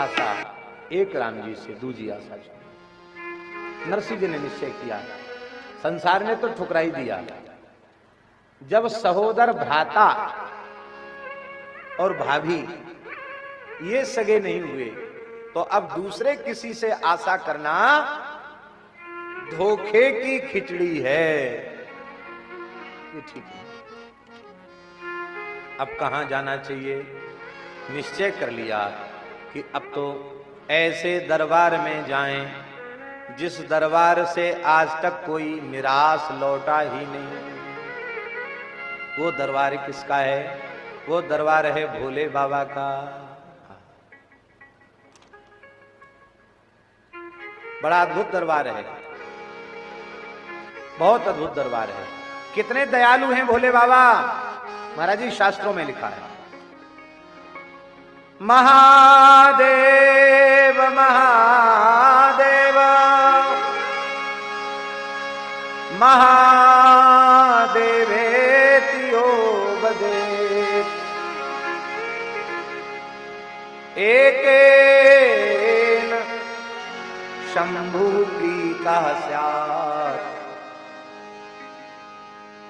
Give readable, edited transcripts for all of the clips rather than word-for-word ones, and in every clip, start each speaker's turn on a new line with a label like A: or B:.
A: आशा एक राम जी से दूजी आशा छूटी। नरसिंह जी ने निश्चय किया, संसार ने तो ठुकराई दिया, जब सहोदर भ्राता और भाभी ये सगे नहीं हुए तो अब दूसरे किसी से आशा करना धोखे की खिचड़ी है, ये ठीक है। अब कहां जाना चाहिए? निश्चय कर लिया कि अब तो ऐसे दरबार में जाएं जिस दरबार से आज तक कोई निराश लौटा ही नहीं। वो दरबार किसका है? वो दरबार है भोले बाबा का। बड़ा अद्भुत दरबार है, बहुत अद्भुत दरबार है। कितने दयालु हैं भोले बाबा। महाराज जी शास्त्रों में लिखा है, महादेव महादेव महादेवेतियो बदे एकेन शंभु प्रीतः स्यात्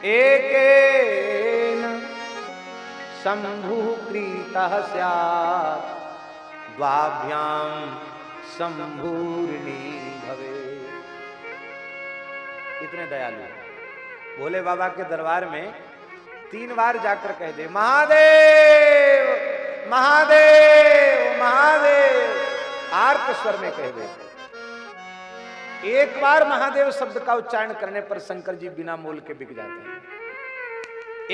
A: एकेन शंभु प्रीतः स्यात् द्वाभ्यां शंभुर्णी भवे। इतने दयालु भोले बाबा के दरबार में 3 बार जाकर कह दे महादेव महादेव महादेव, आर्त स्वर में कह दे। एक बार महादेव शब्द का उच्चारण करने पर शंकर जी बिना मोल के बिक जाते हैं।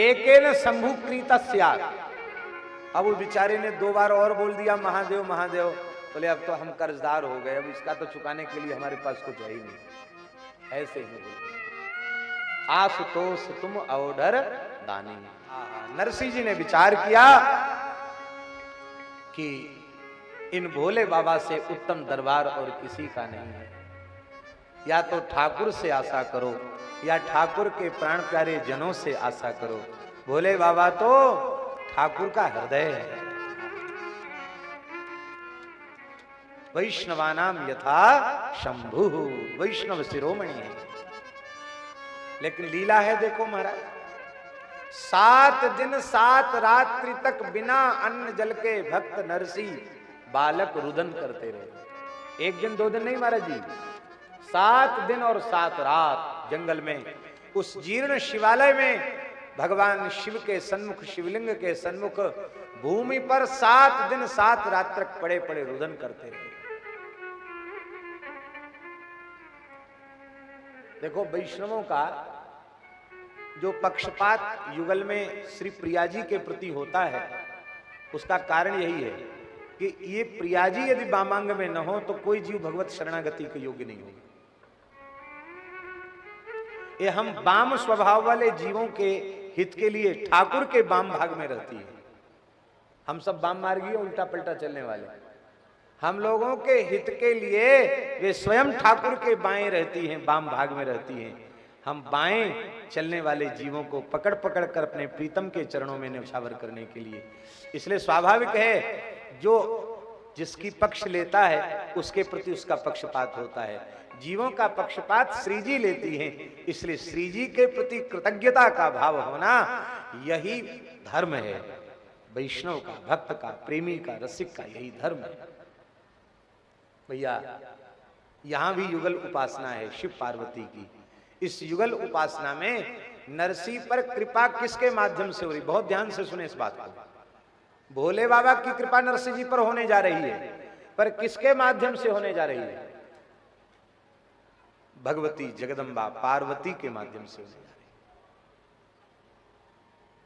A: एकेन शंभु प्रीतः स्यात्। अब उस बेचारे ने 2 बार और बोल दिया महादेव महादेव, बोले अब तो हम कर्जदार हो गए, अब इसका तो चुकाने के लिए हमारे पास कुछ है ही नहीं। ऐसे ही आशुतोष तुम औढर दानी। नरसिंह जी ने विचार किया कि इन भोले बाबा से उत्तम दरबार और किसी का नहीं है। या तो ठाकुर से आशा करो या ठाकुर के प्राण प्यारे जनों से आशा करो। भोले बाबा तो ठाकुर का हृदय है। वैष्णवानाम यथा शंभु, वैष्णव शिरोमणि है। लेकिन लीला है देखो महाराज, 7 दिन 7 रात्रि तक बिना अन्न जल के भक्त नरसिंह बालक रुदन करते रहे। 1 दिन 2 दिन नहीं महाराज जी, 7 दिन और 7 रात जंगल में उस जीर्ण शिवालय में भगवान शिव के सन्मुख, शिवलिंग के सन्मुख भूमि पर 7 दिन 7 रात तक पड़े पड़े रुदन करते रहे। देखो वैष्णवों का जो पक्षपात युगल में श्री प्रिया जी के प्रति होता है, उसका कारण यही है कि ये प्रिया जी यदि वामांग में न हो तो कोई जीव भगवत शरणागति के योग्य नहीं होगा। ये हम वाम स्वभाव वाले जीवों के हित के लिए ठाकुर के वाम भाग में रहती है। हम सब वाम मार्गी उल्टा पलटा चलने वाले, हम लोगों के हित के लिए वे स्वयं ठाकुर के बाएं रहती हैं, वाम भाग में रहती हैं। हम बाएं चलने वाले जीवों को पकड़ पकड़ कर अपने प्रीतम के चरणों में न्यौछावर करने के लिए। इसलिए स्वाभाविक है जो जिसकी पक्ष लेता है उसके प्रति उसका पक्षपात होता है। जीवों का पक्षपात श्री जी लेती हैं, इसलिए श्री जी के प्रति कृतज्ञता का भाव होना यही धर्म है। वैष्णव का, भक्त का, प्रेमी का, रसिक का यही धर्म है। भैया यहां भी युगल उपासना है शिव पार्वती की। इस युगल उपासना में नरसिंह पर कृपा किसके माध्यम से हो रही? बहुत ध्यान से सुने इस बात को। भोले बाबा की कृपा नरसिंह जी पर होने जा रही है, पर किसके माध्यम से होने जा रही है? भगवती जगदम्बा पार्वती के माध्यम से होने जा रही है।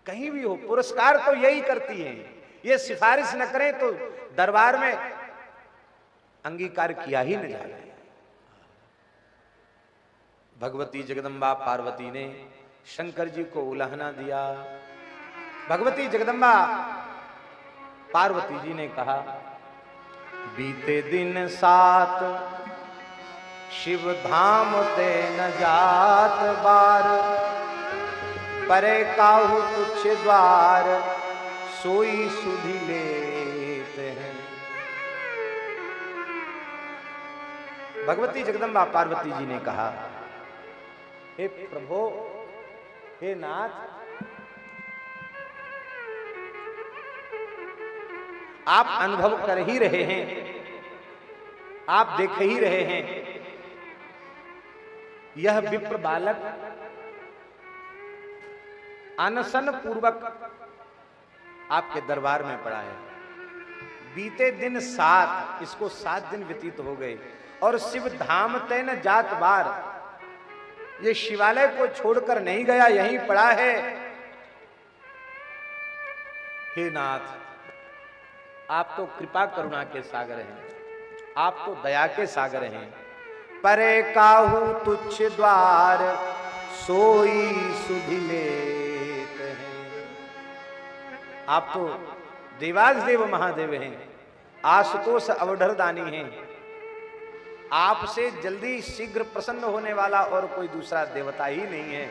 A: कहीं भी हो पुरस्कार तो यही करती हैं, ये सिफारिश न करें तो दरबार में अंगीकार किया ही न जाए। भगवती जगदम्बा पार्वती ने शंकर जी को उलाहना दिया। भगवती जगदम्बा पार्वती जी ने कहा, बीते दिन 7 शिव धाम ते न जात बार, परे काहू तुच्छ द्वार सोई सुधि लेत हैं। भगवती जगदम्बा पार्वती जी ने कहा, हे प्रभु, हे नाथ, आप अनुभव कर ही रहे हैं, आप देख ही रहे हैं, यह विप्र बालक अनशन पूर्वक आपके दरबार में पड़ा है। बीते दिन 7, इसको 7 दिन व्यतीत हो गए और शिव धाम तैन जात बार, ये शिवालय को छोड़कर नहीं गया, यहीं पड़ा है। हे नाथ, आप तो कृपा करुणा के सागर हैं, आप तो दया के सागर हैं। परे काहू तुच्छ द्वार सोई सुधि लेत हैं। आप तो देवासदेव महादेव हैं, आशुतोष अवधरदानी हैं। आपसे जल्दी शीघ्र प्रसन्न होने वाला और कोई दूसरा देवता ही नहीं है।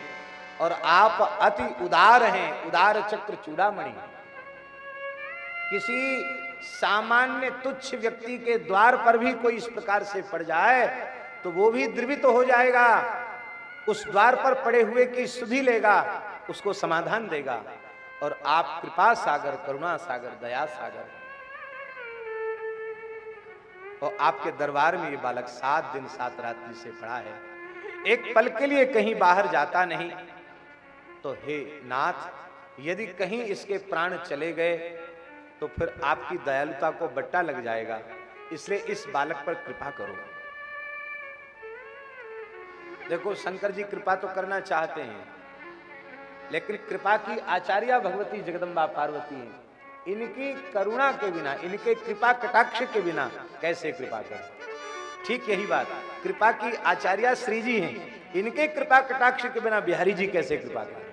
A: और आप अति उदार हैं, उदार चक्र चूड़ामणि। किसी सामान्य तुच्छ व्यक्ति के द्वार पर भी कोई इस प्रकार से पड़ जाए तो वो भी द्रवित हो जाएगा, उस द्वार पर पड़े हुए की सुधि लेगा, उसको समाधान देगा। और आप कृपा सागर, करुणा सागर, दया सागर, और आपके दरबार में ये बालक 7 दिन 7 रात्रि से पड़ा है, एक पल के लिए कहीं बाहर जाता नहीं। तो हे नाथ, यदि कहीं इसके प्राण चले गए तो फिर आपकी दयालुता को बट्टा लग जाएगा, इसलिए इस बालक पर कृपा करो। देखो, शंकर जी कृपा तो करना चाहते हैं, लेकिन कृपा की आचार्या भगवती जगदम्बा पार्वती हैं। इनकी करुणा के बिना, इनके कृपा कटाक्ष के बिना कैसे कृपा करें? ठीक यही बात, कृपा की आचार्या श्री जी हैं, इनके कृपा कटाक्ष के बिना बिहारी जी कैसे कृपा करें?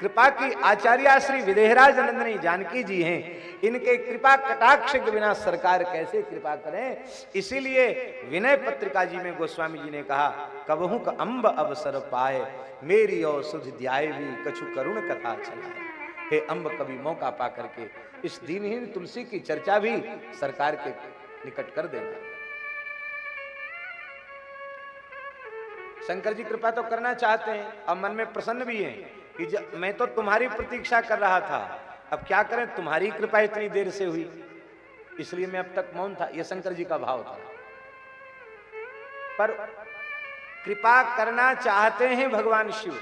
A: कृपा की आचार्या श्री विदेहराज नंदनी जानकी जी हैं, इनके कृपा कटाक्ष के बिना सरकार कैसे कृपा करें? इसीलिए विनय पत्रिका जी में गोस्वामी जी ने कहा, कबहू का अम्ब अवसर पाए, मेरी और सुध ध्याय भी कछु करुण कथा चलाए। हे अम्ब, कभी मौका पा करके इस दीनहीन तुलसी की चर्चा भी सरकार के निकट कर देना। शंकर जी कृपा तो करना चाहते हैं और मन में प्रसन्न भी हैं कि मैं तो तुम्हारी प्रतीक्षा कर रहा था, अब क्या करें, तुम्हारी कृपा इतनी देर से हुई, इसलिए मैं अब तक मौन था। यह शंकर जी का भाव था। पर कृपा करना चाहते हैं भगवान शिव,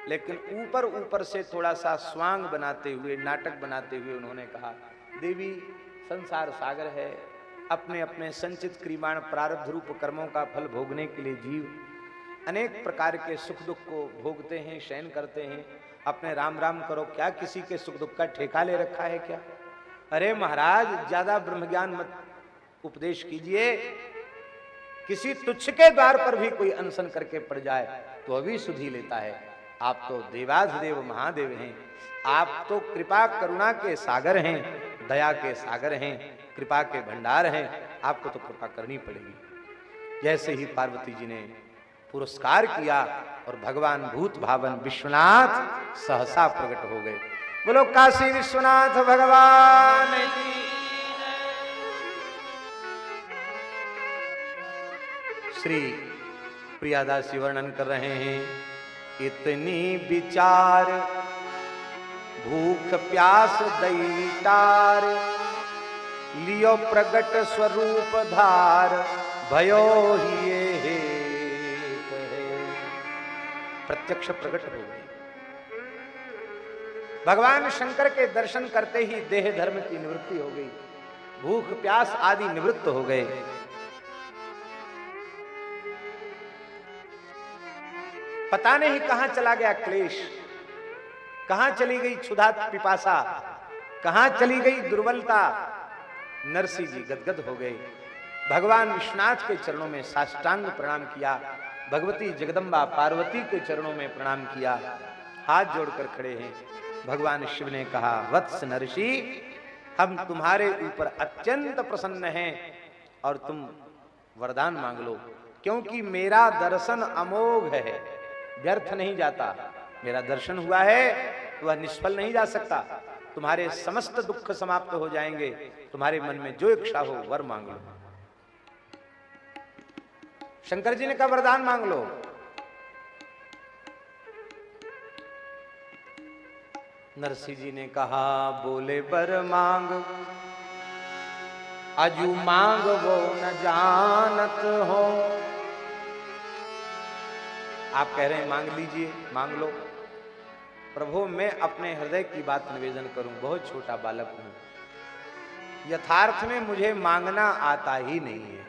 A: लेकिन ऊपर ऊपर से थोड़ा सा स्वांग बनाते हुए, नाटक बनाते हुए उन्होंने कहा, देवी, संसार सागर है, अपने अपने संचित क्रियमाण प्रारब्ध रूप कर्मों का फल भोगने के लिए जीव अनेक प्रकार के सुख दुख को भोगते हैं, शयन करते हैं। अपने राम राम करो, क्या किसी के सुख दुख का ठेका ले रखा है क्या? अरे महाराज, ज्यादा ब्रह्म ज्ञान मत उपदेश कीजिए। किसी तुच्छ के द्वार पर भी कोई अनशन करके पड़ जाए तो अभी सुधि लेता है। आप तो देवाधिदेव महादेव हैं, आप तो कृपा करुणा के सागर हैं, दया के सागर हैं, कृपा के भंडार हैं, आपको तो कृपा करनी पड़ेगी। जैसे ही पार्वती जी ने पुरस्कार किया और भगवान भूत भावन विश्वनाथ सहसा प्रकट हो गए। बोलो काशी विश्वनाथ भगवान की। श्री प्रियादासी वर्णन कर रहे हैं, इतनी विचार भूख प्यास दैटार, लियो प्रगट स्वरूप धार, भयो ही हे प्रत्यक्ष प्रकट हो गए। भगवान शंकर के दर्शन करते ही देह धर्म की निवृत्ति हो गई, भूख प्यास आदि निवृत्त हो गए। पता नहीं कहां चला गया क्लेश, कहां चली गई क्षुधा पिपासा, कहां चली गई दुर्बलता। नरसिंह जी गदगद हो गए, भगवान विश्वनाथ के चरणों में साष्टांग प्रणाम किया, भगवती जगदम्बा पार्वती के चरणों में प्रणाम किया, हाथ जोड़कर खड़े हैं। भगवान शिव ने कहा, वत्स नरसी, हम तुम्हारे ऊपर अत्यंत प्रसन्न हैं और तुम वरदान मांग लो, क्योंकि मेरा दर्शन अमोघ है, व्यर्थ नहीं जाता। मेरा दर्शन हुआ है वह निष्फल नहीं जा सकता। तुम्हारे समस्त दुख समाप्त हो जाएंगे, तुम्हारे मन में जो इच्छा हो वर मांग लो। शंकर जी ने कहा वरदान मांग लो। नरसिंह जी ने कहा बोले बर मांग, अजू मांग वो न जानत हो। आप कह रहे हैं मांग लीजिए, मांग लो। प्रभु मैं अपने हृदय की बात निवेदन करूं, बहुत छोटा बालक हूं, यथार्थ में मुझे मांगना आता ही नहीं है।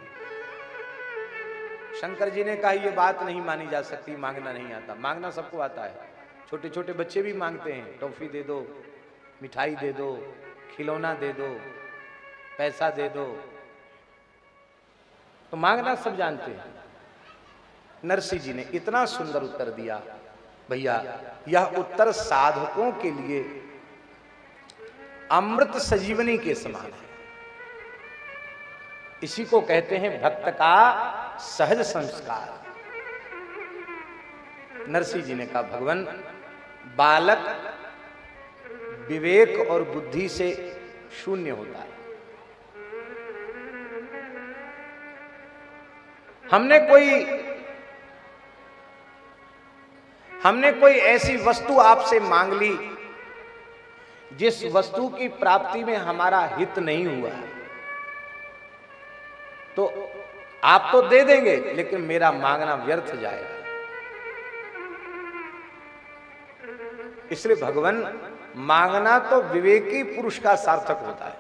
A: शंकर जी ने कहा ये बात नहीं मानी जा सकती, मांगना नहीं आता। मांगना सबको आता है, छोटे छोटे बच्चे भी मांगते हैं, टॉफी दे दो, मिठाई दे दो, खिलौना दे दो, पैसा दे दो, तो मांगना सब जानते हैं। नरसिंह जी ने इतना सुंदर उत्तर दिया, भैया यह उत्तर साधकों के लिए अमृत संजीवनी के समान है। इसी को कहते हैं भक्त का सहज संस्कार। नरसिंह जी ने कहा भगवान, बालक विवेक और बुद्धि से शून्य होता है। हमने कोई ऐसी वस्तु आपसे मांग ली जिस वस्तु की प्राप्ति में हमारा हित नहीं हुआ, तो आप तो दे देंगे लेकिन मेरा मांगना व्यर्थ जाएगा। इसलिए भगवान, मांगना तो विवेकी पुरुष का सार्थक होता है।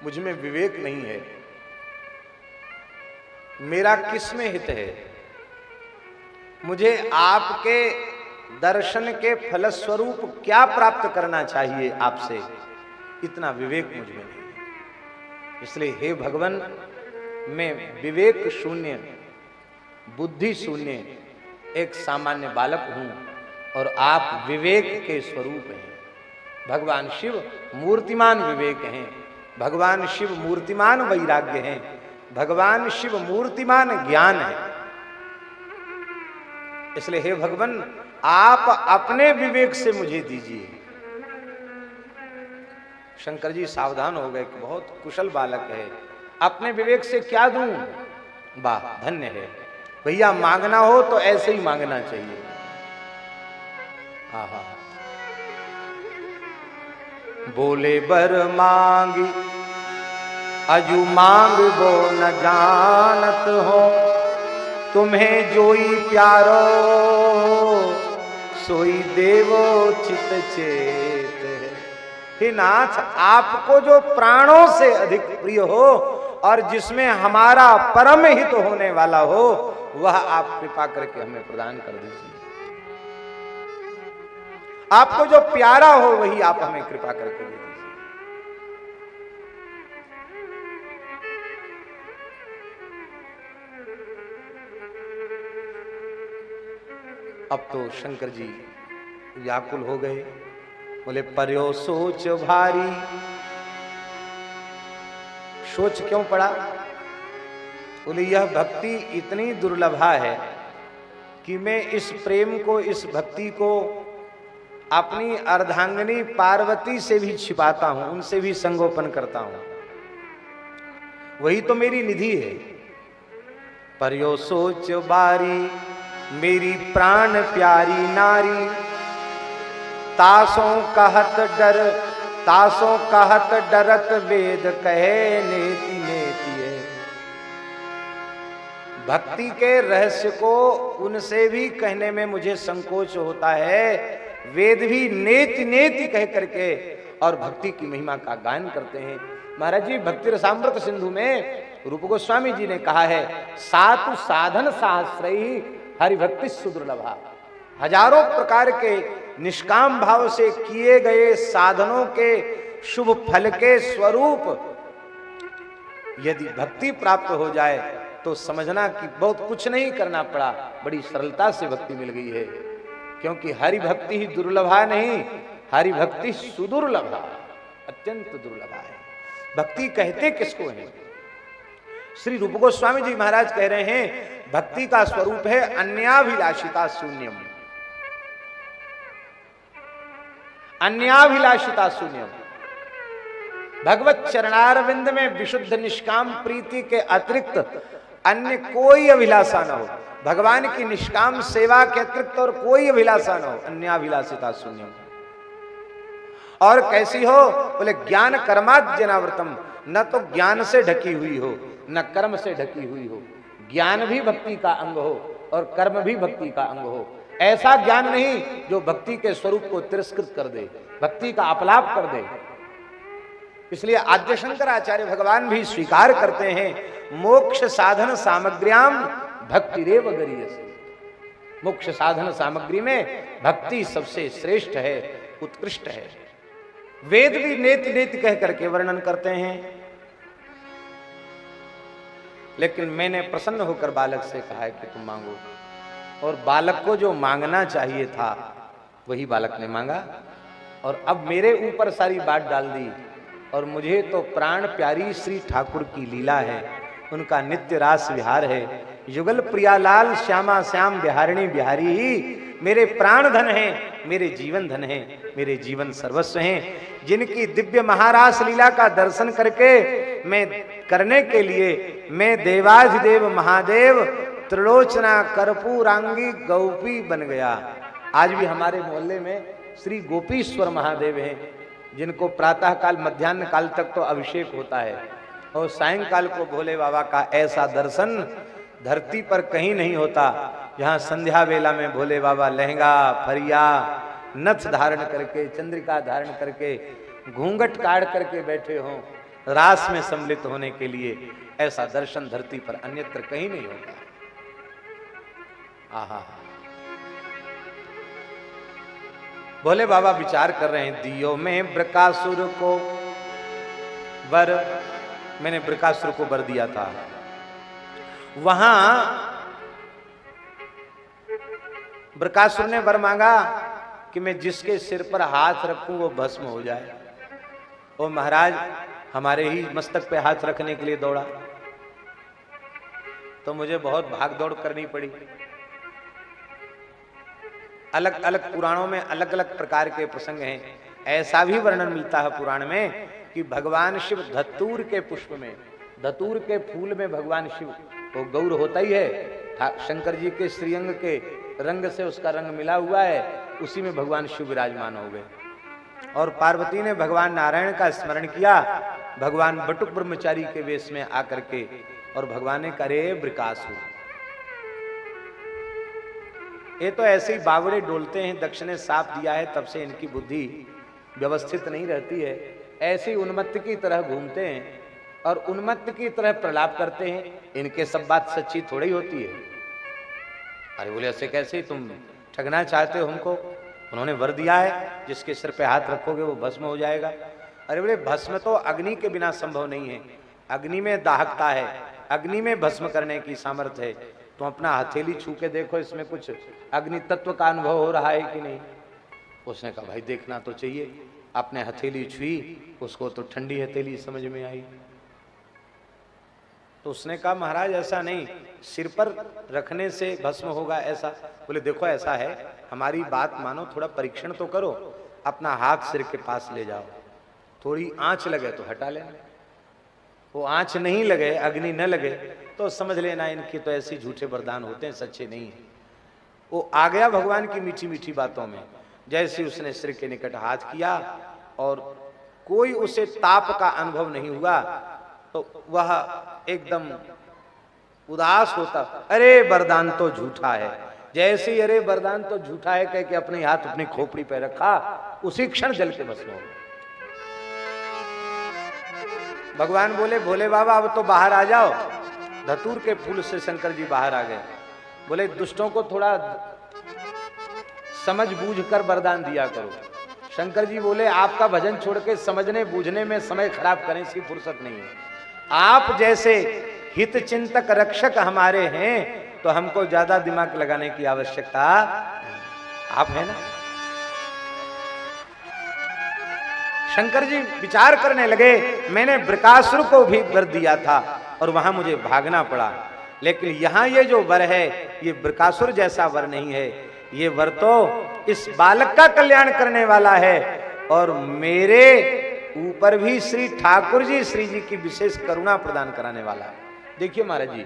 A: मुझ में विवेक नहीं है, मेरा किस में हित है, मुझे आपके दर्शन के फलस्वरूप क्या प्राप्त करना चाहिए आपसे, इतना विवेक मुझ में नहीं है। इसलिए हे भगवान, मैं विवेक शून्य, बुद्धि शून्य एक सामान्य बालक हूं और आप विवेक के स्वरूप हैं। भगवान शिव मूर्तिमान विवेक हैं, भगवान शिव मूर्तिमान वैराग्य हैं, भगवान शिव मूर्तिमान ज्ञान है। इसलिए हे भगवान, आप अपने विवेक से मुझे दीजिए। शंकर जी सावधान हो गए कि बहुत कुशल बालक है, अपने विवेक से क्या दूं? वाह, धन्य है भैया, मांगना हो तो ऐसे ही मांगना चाहिए। हाँ, बोले बर मांगी अजू मांग वो न जानत हो, तुम्हें जोई प्यारो सोई देवो चित चेत। हे नाथ, आपको जो प्राणों से अधिक प्रिय हो और जिसमें हमारा परम हित होने वाला हो, वह आप कृपा करके हमें प्रदान कर दीजिए। आपको जो प्यारा हो वही आप हमें कृपा करके दे दीजिए। अब तो शंकर जी व्याकुल हो गए, बोले पर्यो सोच भारी। सोच क्यों पड़ा? बोले यह भक्ति इतनी दुर्लभा है कि मैं इस प्रेम को, इस भक्ति को अपनी अर्धांगिनी पार्वती से भी छिपाता हूं, उनसे भी संगोपन करता हूं, वही तो मेरी निधि है। पर्यो सोच बारी मेरी प्राण प्यारी नारी, तासों कहत डरत वेद कहे नेति नेति है। भक्ति के रहस्य को उनसे भी कहने में मुझे संकोच होता है, वेद भी नेति नेति कह करके और भक्ति की महिमा का गायन करते हैं। महाराज जी, भक्ति रसामृत सिंधु में रूप गोस्वामी जी ने कहा है, सातु साधन सहस्रई हरि भक्ति सुदुर्लभा। हजारों प्रकार के निष्काम भाव से किए गए साधनों के शुभ फल के स्वरूप यदि भक्ति प्राप्त हो जाए तो समझना कि बहुत कुछ नहीं करना पड़ा, बड़ी सरलता से भक्ति मिल गई है। क्योंकि हरि भक्ति ही दुर्लभा नहीं, हरि भक्ति सुदुर्लभा, अत्यंत दुर्लभा है। भक्ति कहते किसको है? श्री रूप गोस्वामी जी महाराज कह रहे हैं, भक्ति का स्वरूप है अन्याभिलाषिता शून्यम। अन्याभिलाषिता शून्यम, भगवत चरणारविंद में विशुद्ध निष्काम प्रीति के अतिरिक्त अन्य कोई अभिलाषा न हो, भगवान की निष्काम सेवा के अतिरिक्त और कोई अभिलाषा न हो, अन्याभिलाषिता शून्य। और कैसी हो? बोले ज्ञान कर्माद जनावृतम, न तो ज्ञान से ढकी हुई हो न कर्म से ढकी हुई हो। ज्ञान भी भक्ति का अंग हो और कर्म भी भक्ति का अंग हो। ऐसा ज्ञान नहीं जो भक्ति के स्वरूप को तिरस्कृत कर दे, भक्ति का अपलाप कर दे। इसलिए आद्य शंकराचार्य भगवान भी स्वीकार करते हैं, मोक्ष साधन सामग्र्याम भक्ति रेव गरीयसी। मोक्ष साधन सामग्री में भक्ति सबसे श्रेष्ठ है, उत्कृष्ट है। वेद भी नेति नेति कह करके वर्णन करते हैं। लेकिन मैंने प्रसन्न होकर बालक से कहा है कि तुम मांगो, और बालक को जो मांगना चाहिए था वही बालक ने मांगा। और अब मेरे ऊपर सारी बात डाल दी, और मुझे तो प्राण प्यारी श्री ठाकुर की लीला है, उनका नित्य रास विहार है। युगल प्रियालाल श्यामा श्याम बिहारिणी बिहारी ही मेरे प्राण धन हैं, मेरे जीवन धन हैं, मेरे जीवन सर्वस्व हैं। जिनकी दिव्य महारास लीला का दर्शन करके मैं करने के लिए मैं देवाधिदेव महादेव त्रिलोचना कर्पूरांगी गौपी बन गया। आज भी हमारे मोहल्ले में श्री गोपीश्वर महादेव हैं, जिनको प्रातः काल मध्याह्न काल तक तो अभिषेक होता है, और सायंकाल को भोले बाबा का ऐसा दर्शन धरती पर कहीं नहीं होता। जहाँ संध्या वेला में भोले बाबा लहंगा फरिया नथ धारण करके, चंद्रिका धारण करके, घूंघट काट करके बैठे हों रास में सम्मिलित होने के लिए, ऐसा दर्शन धरती पर अन्यत्र कहीं नहीं होता। आहा, भोले बाबा विचार कर रहे हैं, दियो में बृकासुर को वर, मैंने बृकासुर को वर दिया था। वहां बृकासुर ने वर मांगा कि मैं जिसके सिर पर हाथ रखूं वो भस्म हो जाए। ओ महाराज, हमारे ही मस्तक पे हाथ रखने के लिए दौड़ा, तो मुझे बहुत भाग दौड़ करनी पड़ी। अलग अलग पुराणों में अलग अलग प्रकार के प्रसंग हैं। ऐसा भी वर्णन मिलता है पुराण में कि भगवान शिव धतूर के पुष्प में, धतूर के फूल में भगवान शिव, वो गौर होता ही है, शंकर जी के श्रीअंग के रंग से उसका रंग मिला हुआ है, उसी में भगवान शिव विराजमान हो गए। और पार्वती ने भगवान नारायण का स्मरण किया, भगवान बटुक ब्रह्मचारी के वेश में आकर के, और भगवान ने करे बृकासुर। ये तो ऐसे ही बावड़े डोलते हैं, दक्ष ने साफ दिया है तब से इनकी बुद्धि व्यवस्थित नहीं रहती है। ऐसी उन्मत्त की तरह घूमते हैं और उन्मत्त की तरह प्रलाप करते हैं। इनके सब बात सच्ची थोड़ी होती है। अरे बोले ऐसे कैसे, तुम ठगना चाहते हो हमको? उन्होंने वर दिया है जिसके सिर पे हाथ रखोगे वो भस्म हो जाएगा। अरे बोले भस्म तो अग्नि के बिना संभव नहीं है, अग्नि में दाहकता है, अग्नि में भस्म करने की सामर्थ्य है। तुम अपना हथेली छू के देखो, इसमें कुछ अग्नि तत्व का अनुभव हो रहा है कि नहीं? उसने कहा भाई देखना तो चाहिए। आपने हथेली छुई, उसको तो ठंडी हथेली समझ में आई। तो उसने कहा महाराज ऐसा नहीं, सिर पर रखने से भस्म होगा ऐसा। बोले देखो ऐसा है, हमारी बात मानो, थोड़ा परीक्षण तो करो, अपना हाथ सिर के पास ले जाओ, थोड़ी आंच लगे तो हटा लेना, वो आंच नहीं लगे, अग्नि न लगे तो समझ लेना इनकी तो ऐसी झूठे वरदान होते हैं, सच्चे नहीं है। वो आ गया भगवान की मीठी मीठी बातों में। जैसे उसने सिर के निकट हाथ किया और कोई उसे ताप का अनुभव नहीं हुआ, तो वह एकदम उदास होता, अरे वरदान तो झूठा है। जैसे ही अरे वरदान तो झूठा है कह के अपने हाथ अपनी खोपड़ी पे रखा, उसी क्षण जल के भस्म हो गया। भगवान बोले भोले बाबा अब तो बाहर आ जाओ। धतूर के फूल से शंकर जी बाहर आ गए। बोले दुष्टों को थोड़ा समझ बूझ कर वरदान दिया करो। शंकर जी बोले आपका भजन छोड़ के समझने बूझने में समय खराब करने की फुर्सत नहीं है। आप जैसे हित चिंतक रक्षक हमारे हैं तो हमको ज्यादा दिमाग लगाने की आवश्यकता आप है ना। शंकर जी विचार करने लगे, मैंने बृकासुर को भी वर दिया था और वहां मुझे भागना पड़ा, लेकिन यहां ये जो वर है ये बृकासुर जैसा वर नहीं है। ये वर तो इस बालक का कल्याण करने वाला है और मेरे ऊपर भी श्री ठाकुर जी श्री जी की विशेष करुणा प्रदान कराने वाला। देखिए महाराज जी,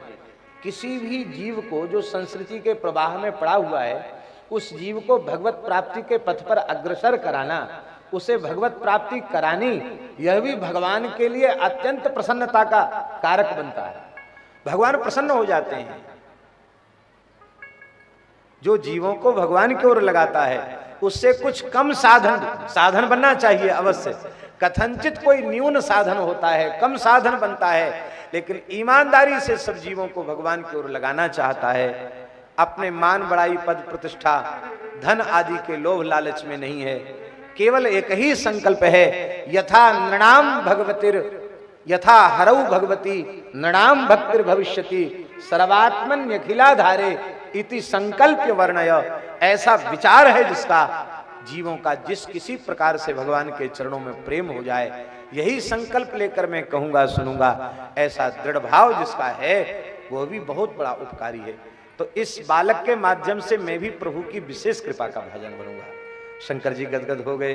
A: किसी भी जीव को जो संस्कृति के प्रवाह में पड़ा हुआ है, उस जीव को भगवत प्राप्ति के पथ पर अग्रसर कराना, उसे भगवत प्राप्ति करानी, यह भी भगवान के लिए अत्यंत प्रसन्नता का कारक बनता है। भगवान प्रसन्न हो जाते हैं। जो जीवों को भगवान की ओर लगाता है उससे कुछ कम साधन बनना चाहिए अवश्य। कथनचित कोई न्यून साधन होता है, कम साधन बनता है, लेकिन ईमानदारी से सब जीवों को भगवान की ओर लगाना चाहता है। अपने मान बड़ाई पद प्रतिष्ठा धन आदि के लोभ लालच में नहीं है। केवल एक ही संकल्प है, यथा नृणाम भगवतिर यथा हरऊ भगवती नृणाम भक्तिर भविष्यति सर्वात्मन अखिलाधारे इति संकल्प वर्णय। ऐसा विचार है जिसका जीवों का जिस किसी प्रकार से भगवान के चरणों में प्रेम हो जाए, यही संकल्प लेकर मैं कहूंगा सुनूंगा, ऐसा दृढ़ भाव जिसका है वो भी बहुत बड़ा उपकारी है। तो इस बालक के माध्यम से मैं भी प्रभु की विशेष कृपा का भाजन बनूंगा। शंकर जी गदगद हो गए,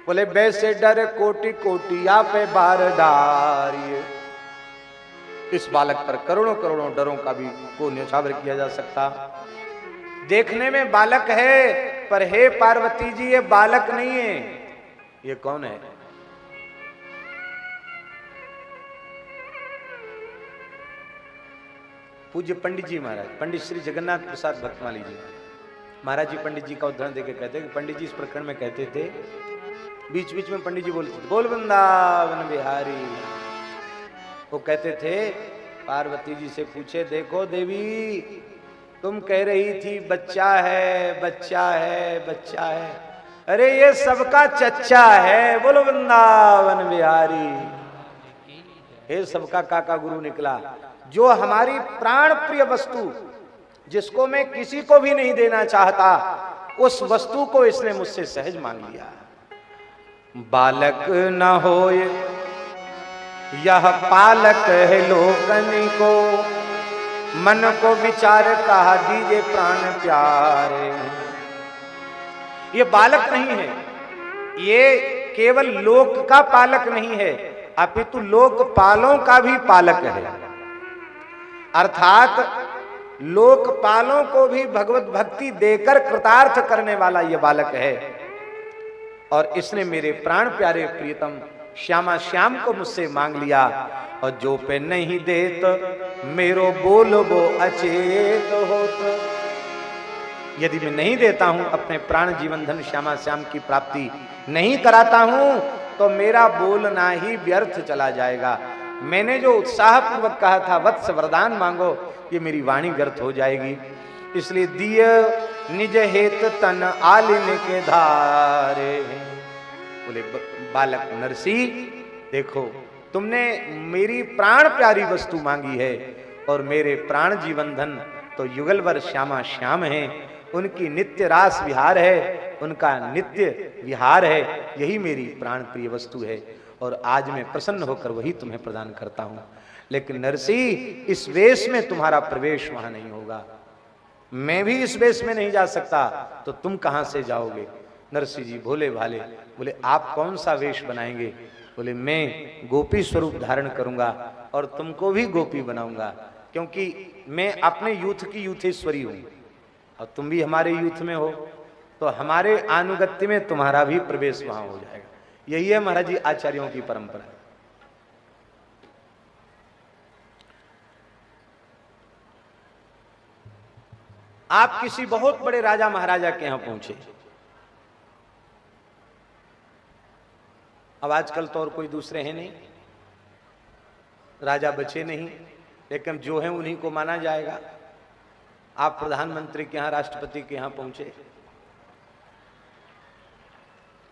A: बोले वैसे डर कोटि कोटि या पे बार डारिए। इस बालक पर करोड़ों करोड़ों डरों का भी को न्यौछावर किया जा सकता। देखने में बालक है, पर हे पार्वती जी ये बालक नहीं है। ये कौन है? पूज्य पंडित जी महाराज, पंडित श्री जगन्नाथ प्रसाद भक्तमाली जी महाराज जी पंडित जी का उदाहरण देके कहते हैं कि पंडित जी इस प्रकरण में कहते थे, बीच बीच में पंडित जी बोलते थे बोल वृंदावन बिहारी। वो कहते थे पार्वती जी से पूछे, देखो देवी तुम कह रही थी बच्चा है बच्चा है बच्चा है, अरे ये सबका चच्चा है, बोलो वृंदावन बिहारी। हे सबका काका गुरु निकला, जो हमारी प्राण प्रिय वस्तु जिसको मैं किसी को भी नहीं देना चाहता, उस वस्तु को इसने मुझसे सहज मांग लिया। बालक न होय यह पालक है लोकन को, मन को विचार कहा दीजे प्राण प्यारे। ये बालक नहीं है, ये केवल लोक का पालक नहीं है, अपितु लोकपालों का भी पालक है। अर्थात लोकपालों को भी भगवत भक्ति देकर कृतार्थ करने वाला ये बालक है। और इसने मेरे प्राण प्यारे प्रियतम श्यामा श्याम को मुझसे मांग लिया, और जो पे नहीं देत मेरो बोल वो अचेत होत। यदि मैं नहीं देता हूं, अपने प्राण जीवन धन श्यामा श्याम की प्राप्ति नहीं कराता हूं, तो मेरा बोलना ही व्यर्थ चला जाएगा। मैंने जो उत्साह पूर्वक कहा था वत्स वरदान मांगो, ये मेरी वाणी व्यर्थ हो जाएगी। इसलिए दिय निज हेत तन आलिन के धारे। बोले बालक नरसी देखो, तुमने मेरी प्राण प्यारी वस्तु मांगी है, और मेरे प्राण जीवन धन तो युगलवर श्यामा श्याम हैं, उनकी नित्य रास विहार है, उनका नित्य विहार है, यही मेरी प्राण प्रिय वस्तु है। और आज मैं प्रसन्न होकर वही तुम्हें प्रदान करता हूं। लेकिन नरसी इस वेश में तुम्हारा प्रवेश वहां नहीं होगा, मैं भी इस वेश में नहीं जा सकता, तो तुम कहां से जाओगे? नरसी जी भोले भाले बोले आप कौन सा वेश बनाएंगे? बोले मैं गोपी स्वरूप धारण करूंगा और तुमको भी गोपी बनाऊंगा, क्योंकि मैं अपने यूथ की यूथेश्वरी हूं और तुम भी हमारे यूथ में हो, तो हमारे अनुगत्य में तुम्हारा भी प्रवेश वहां हो जाएगा। यही है महाराज जी आचार्यों की परंपरा। आप किसी बहुत बड़े राजा महाराजा के यहां पहुंचे, अब आजकल तो और कोई दूसरे हैं नहीं, राजा बचे नहीं, लेकिन जो है उन्हीं को माना जाएगा। आप प्रधानमंत्री के यहाँ राष्ट्रपति के यहाँ पहुंचे,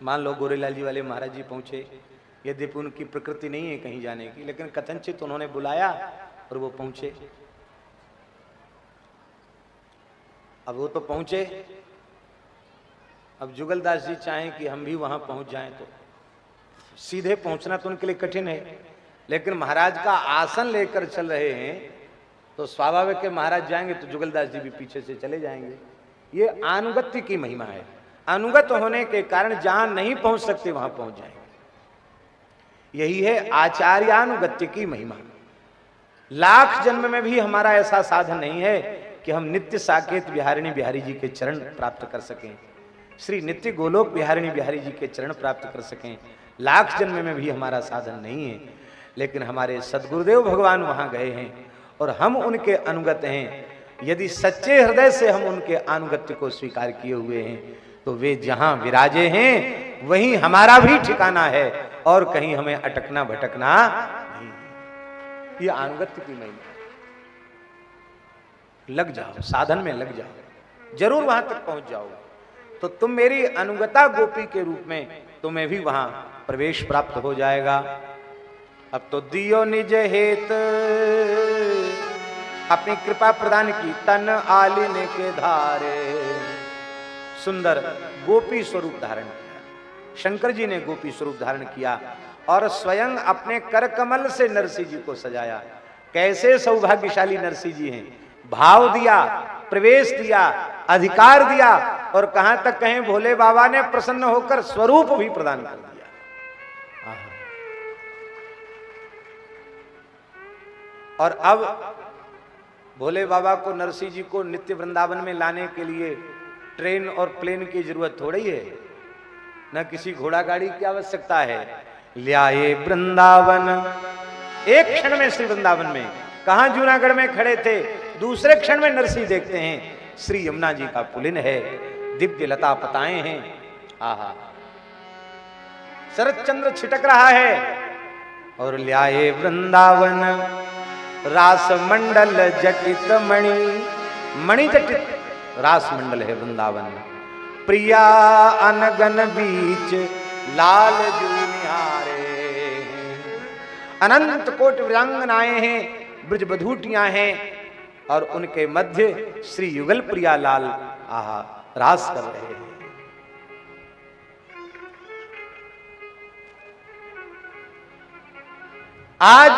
A: मान लो गोरेलाल जी वाले महाराज जी पहुंचे, यद्यपि उनकी प्रकृति नहीं है कहीं जाने की, लेकिन कथनचित उन्होंने बुलाया और वो पहुंचे। अब वो तो पहुंचे, अब जुगलदास जी चाहें कि हम भी वहां पहुंच जाएं, तो सीधे पहुंचना तो उनके लिए कठिन है, लेकिन महाराज का आसन लेकर चल रहे हैं, तो स्वाभाविक है महाराज जाएंगे तो जुगलदास जी भी पीछे से चले जाएंगे। ये अनुगत्य की महिमा है, अनुगत होने के कारण जहां नहीं पहुंच सकते वहां पहुंच जाएंगे। यही है आचार्यानुगत्य की महिमा। लाख जन्म में भी हमारा ऐसा साधन नहीं है कि हम नित्य साकेत बिहारिणी बिहारी जी के चरण प्राप्त कर सकें, श्री नित्य गोलोक बिहारिणी बिहारी जी के चरण प्राप्त कर सकें। लाख जन्म में भी हमारा साधन नहीं है, लेकिन हमारे सदगुरुदेव भगवान वहां गए हैं और हम उनके अनुगत हैं। यदि सच्चे हृदय से हम उनके अनुगत्य को स्वीकार किए हुए हैं तो वे जहां विराजे हैं वहीं हमारा भी ठिकाना है और कहीं हमें अटकना भटकना नहीं। ये अनुगत्य की महिमा। लग जाओ, साधन में लग जाओ, जरूर वहां तक पहुंच जाओगे। तो तुम मेरी अनुगता गोपी के रूप में तुम्हें भी वहां प्रवेश प्राप्त हो जाएगा। अब तो दियो निज हेत, अपनी कृपा प्रदान की, तन आलिने के धारे। सुंदर गोपी स्वरूप धारण किया, शंकर जी ने गोपी स्वरूप धारण किया और स्वयं अपने कर कमल से नरसिंह जी को सजाया। कैसे सौभाग्यशाली नरसिंह जी हैं, भाव दिया, प्रवेश दिया, अधिकार दिया और कहां तक कहें भोले बाबा ने प्रसन्न होकर स्वरूप भी प्रदान कर दिया। और अब भोले बाबा को, नरसिंह जी को नित्य वृंदावन में लाने के लिए ट्रेन और प्लेन की जरूरत थोड़ी है, न किसी घोड़ा गाड़ी की आवश्यकता है। ले आए वृंदावन, एक क्षण में श्री वृंदावन में। कहां जूनागढ़ में खड़े थे, दूसरे क्षण में नरसिंह देखते हैं श्री यमुना जी का पुलिन है, दिव्य लता पताएं हैं। आहा, शरद चंद्र छिटक रहा है और ले आए वृंदावन, रास मंडल जटित मणि, मणि जटित रास मंडल है वृंदावन। प्रिया अनगन बीच लाल जू निहारे, अनंत कोट वीरांगनाएं हैं, ब्रज बधूटियां हैं और उनके मध्य श्री युगल प्रिया लाल आहा रास कर रहे हैं। आज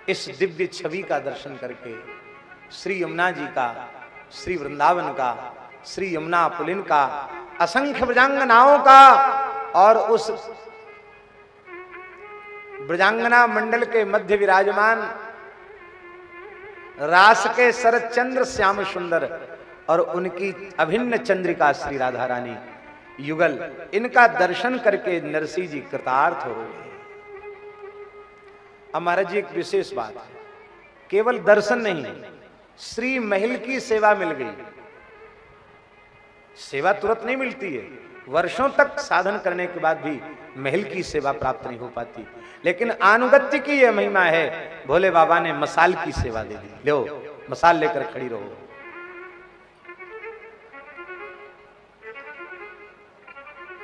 A: इस दिव्य छवि का दर्शन करके श्री यमुना जी का, श्री वृंदावन का, श्री यमुना पुलिन का, असंख्य ब्रजांगनाओं का और उस ब्रजांगना मंडल के मध्य विराजमान रास के शरद चंद्र श्याम सुंदर और उनकी अभिन्न चंद्रिका श्री राधा रानी युगल, इनका दर्शन करके नरसिंह जी कृतार्थ हो गए। अब महाराज जी एक विशेष बात है, केवल दर्शन नहीं, श्री महल की सेवा मिल गई। सेवा तुरंत नहीं मिलती है, वर्षों तक साधन करने के बाद भी महल की सेवा प्राप्त नहीं हो पाती, लेकिन अनुगत्य की यह महिमा है। भोले बाबा ने मसाल की सेवा दे दी, लो मसाल लेकर खड़ी रहो।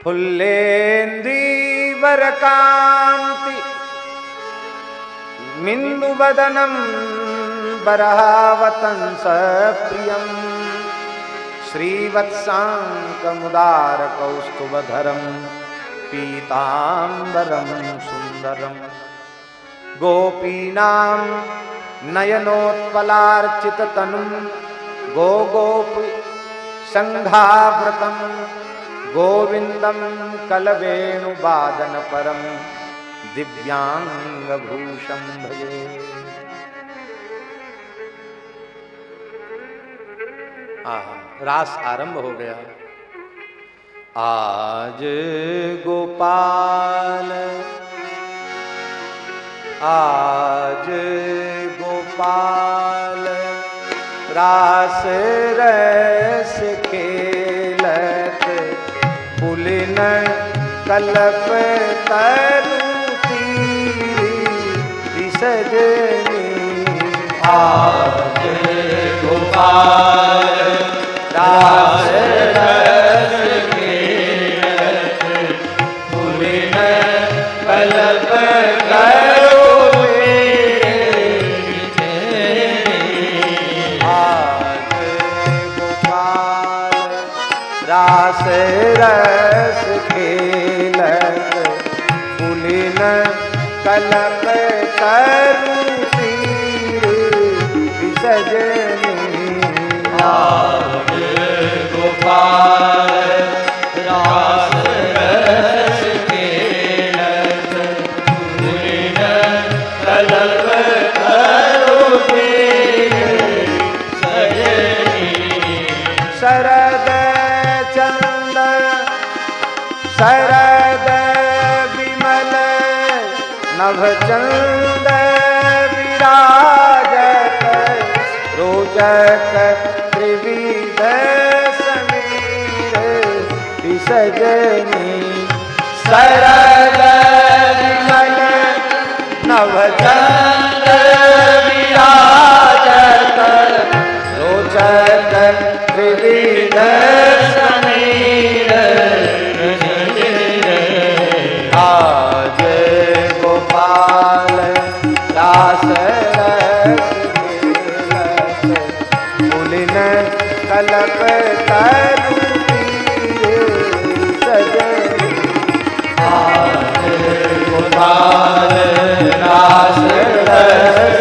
A: फुल्लेंदी वरकांति मिंदु वदनम बरहावतंस प्रियम, श्रीवत्सांकमुदार कौस्तुभधरम पीतांबरम सुंदरम। गोपीनां नयनोत्पलार्चिततनुं गो गोपी संघाव्रतं गोविंदं कलवेणुवादनपरं दिव्यांगभूषं भजे। रास आरंभ हो गया। आज गोपाल, आज गोपाल रास रस खेलत, पुलिन कलप तरु तीरी विसजनी। आज गोपाल रास रस खेलत, पुलिन कलप तरु तीरी। आज गोपाल रास रस खेलत, पुलिन कलप तरु तीरी विसजनी। आज गोपाल रास नभचंद विराजत रोचक त्रिविध समीर विसजनी सरल विमल नभचंद विराजत रोचक त्रिविध समीर आज गोपाल दास रस पुलिन कलप तरु सजनी आज गोपाल दास रस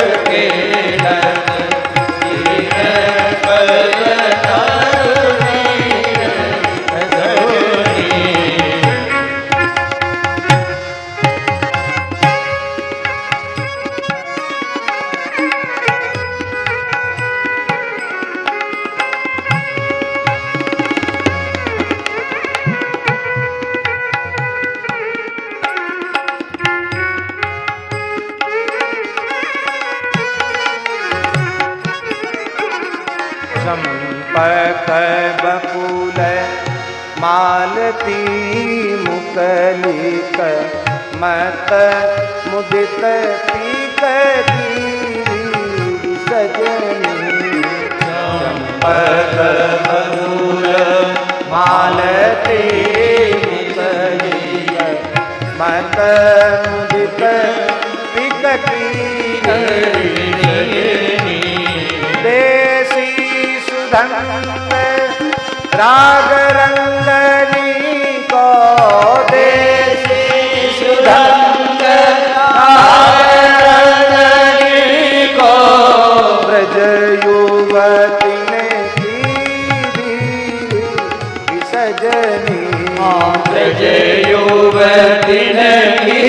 A: चंपक बकुल मालती मुकलिक मत मुदित पीक सजनी चंपक बकुल मालती मुकलिक मत मुदित पीक देसी सुधन राग रंगनी को देसी सुधन राग रंगनी को ब्रज युवती ने की विसजनी ब्रज युवती ने की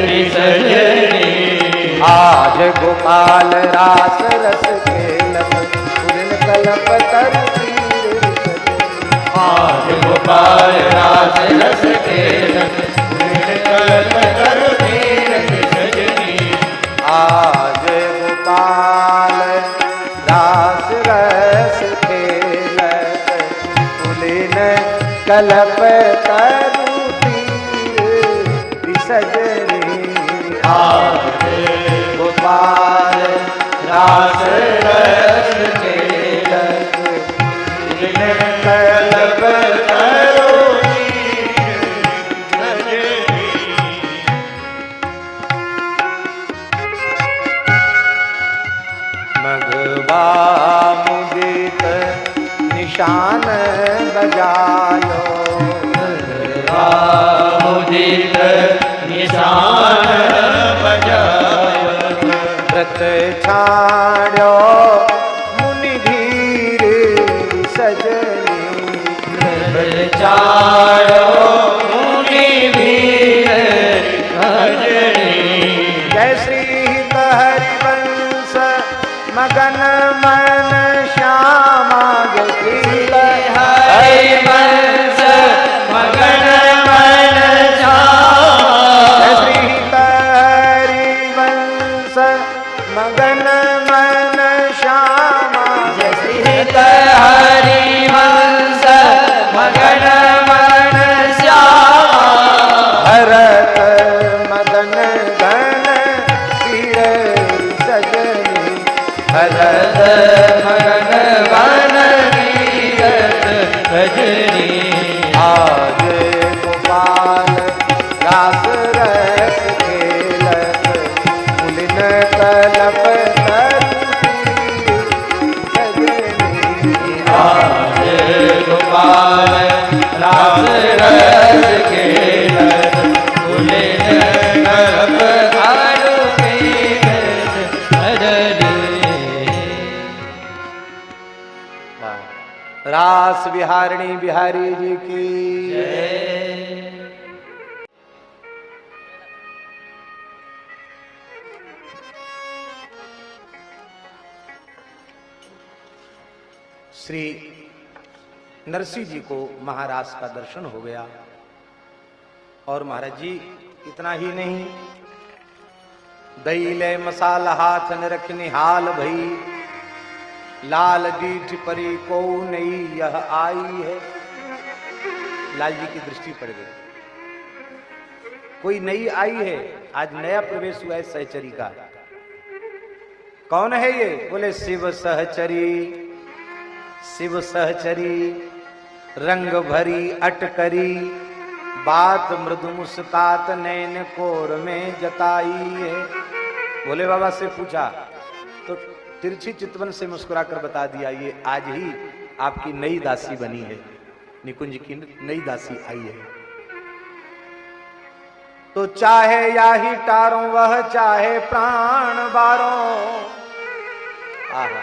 A: विसजनी आज गोपाल रास रस खेलत पुलिन कलप तरु आज गोपाल रास रस खेलत पुलिन कलप तरु सजनी आज गोपाल रास रस खेलत पुलिन कलप तरु सजनी आज गोपाल रास रस खेलत पुलिन कलप तरु सजनी मघवा मुदित निशान बजायो मघवा मुदित निशान बजायो व्रत छाड़ो मुनि धीर सजनी व्रत छाड़ो मुनि धीर सजनी जय श्री हरिवंश मगन मन श्यामा जय श्री हरिवंश मगन मन श्यामा जय श्री हरिवंश मगन मन श्यामा जय श्री हरिवंश मगन मन श्यामा भरत मदन घन पीर सजनी भरत मगन घन पीर सजनी आज गोपाल रास रस खेलत पुलिन कलप सजनी आज गोपाल रास रस खेलत पुलिन कलप रास विहारिणी बिहारी जी की जय। श्री नरसिंह जी को महाराज का दर्शन हो गया और महाराज जी इतना ही नहीं, दही ले मसाला हाथ न रख निहाल भई, लाल गीठ परी को नहीं यह आई है। लाल जी की दृष्टि पड़ गई, कोई नई आई है, आज नया प्रवेश हुआ है सहचरी का। कौन है ये? बोले शिव सहचरी, शिव सहचरी, रंग भरी अटकरी, बात मृदु मुस्कात नैन कोर में जताई है। भोले बाबा से पूछा तो तिरछी चितवन से मुस्कुराकर बता दिया, ये आज ही आपकी नई दासी बनी है, निकुंज की नई दासी आई है। तो चाहे या ही टारों वह चाहे प्राण बारों। आहा,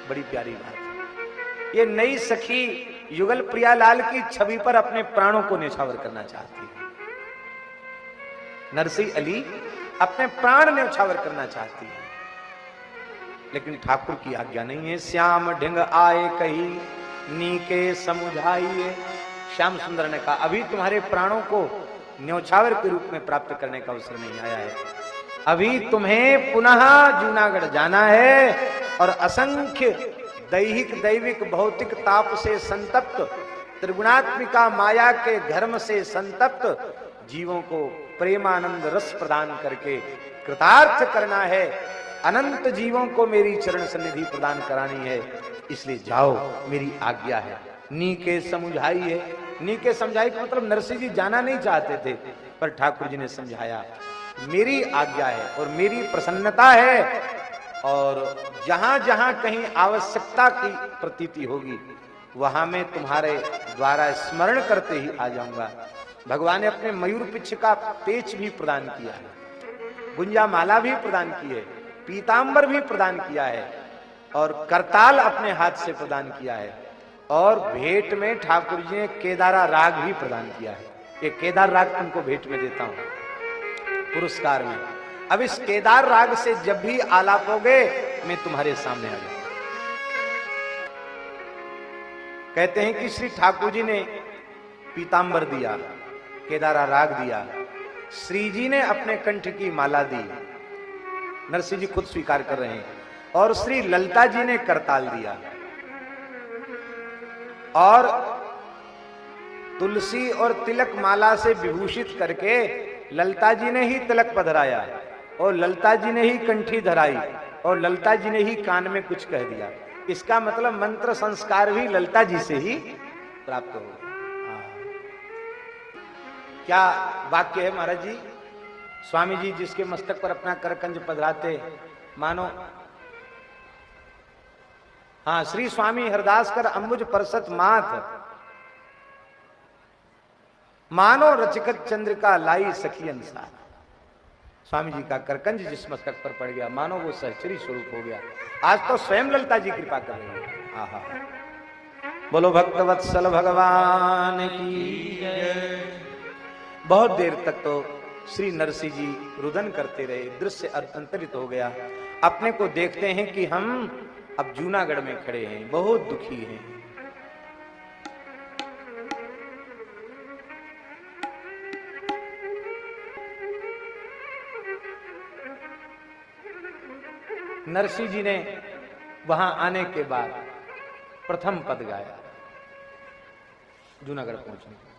A: बड़ी प्यारी बात है। ये नई सखी युगल प्रियालाल की छवि पर अपने प्राणों को न्यौछावर करना चाहती है। नरसिंह अली अपने प्राण न्यौछावर करना चाहती है, लेकिन ठाकुर की आज्ञा नहीं है। श्याम ढिंग आए कही नीके समुझाइए। श्याम सुंदर ने कहा, अभी तुम्हारे प्राणों को न्यौछावर के रूप में प्राप्त करने का अवसर नहीं आया है, अभी तुम्हें पुनः जूनागढ़ जाना है और असंख्य दैहिक दैविक भौतिक ताप से संतप्त, त्रिगुणात्मिका माया के धर्म से संतप्त जीवों को प्रेमानंद रस प्रदान करके कृतार्थ करना है। अनंत जीवों को मेरी चरण सन्निधि प्रदान करानी है, इसलिए जाओ, मेरी आज्ञा है। नीके समझाई है, नीके समझाई का मतलब नरसिंह जी जाना नहीं चाहते थे, पर ठाकुर जी ने समझाया, मेरी आज्ञा है और मेरी प्रसन्नता है, और जहां जहां कहीं आवश्यकता की प्रतीति होगी वहां मैं तुम्हारे द्वारा स्मरण करते ही आ जाऊंगा। भगवान ने अपने मयूर पिच्छ का पेच भी प्रदान किया है, गुंजा माला भी प्रदान की है, पीतांबर भी प्रदान किया है, और करताल अपने हाथ से प्रदान किया है, और भेंट में ठाकुर जी ने केदारा राग भी प्रदान किया है। ये केदार राग तुमको भेंट में देता हूं पुरस्कार में। अब इस केदार राग से जब भी आलाप होगे मैं तुम्हारे सामने आ जाऊंगा। कहते हैं कि श्री ठाकुर जी ने पीतांबर दिया, केदारा राग दिया, श्री जी ने अपने कंठ की माला दी, नरसिंह जी खुद स्वीकार कर रहे हैं, और श्री ललिता जी ने करताल दिया, और तुलसी और तिलक माला से विभूषित करके ललिता जी ने ही तिलक पधराया, और ललिता जी ने ही कंठी धराई, और ललिता जी ने ही कान में कुछ कह दिया। इसका मतलब मंत्र संस्कार भी ललिता जी से ही प्राप्त हो। क्या वाक्य है महाराज जी? स्वामी जी जिसके मस्तक पर अपना करकंज पधराते, मानो, हाँ, श्री स्वामी हरदास कर अंबुज परसत माथ, मानो रचकत चंद्रिका लाई सखी अंसार। स्वामी जी का करकंज जिस मस्तक पर पड़ गया, मानो वो सहचरी स्वरूप हो गया। आज तो स्वयं ललिता जी कृपा कर रही है। आहा, बोलो भक्तवत्सल भगवान की जय। बहुत देर तक तो श्री नरसिंह जी रुदन करते रहे, दृश्य अंतरित हो गया। अपने को देखते हैं कि हम अब जूनागढ़ में खड़े हैं, बहुत दुखी हैं। नरसिंह जी ने वहां आने के बाद प्रथम पद गाया जूनागढ़ पहुंचने के,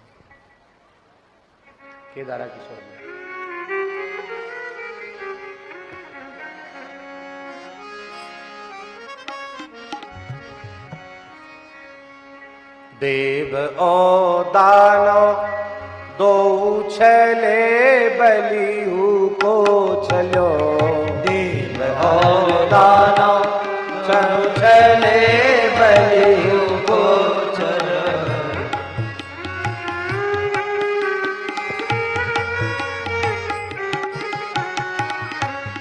A: केदारा किशोर में। देव ओ दानो दो छले बलिहू को चलो, देव ओ दानो छले बलिहू को चलो।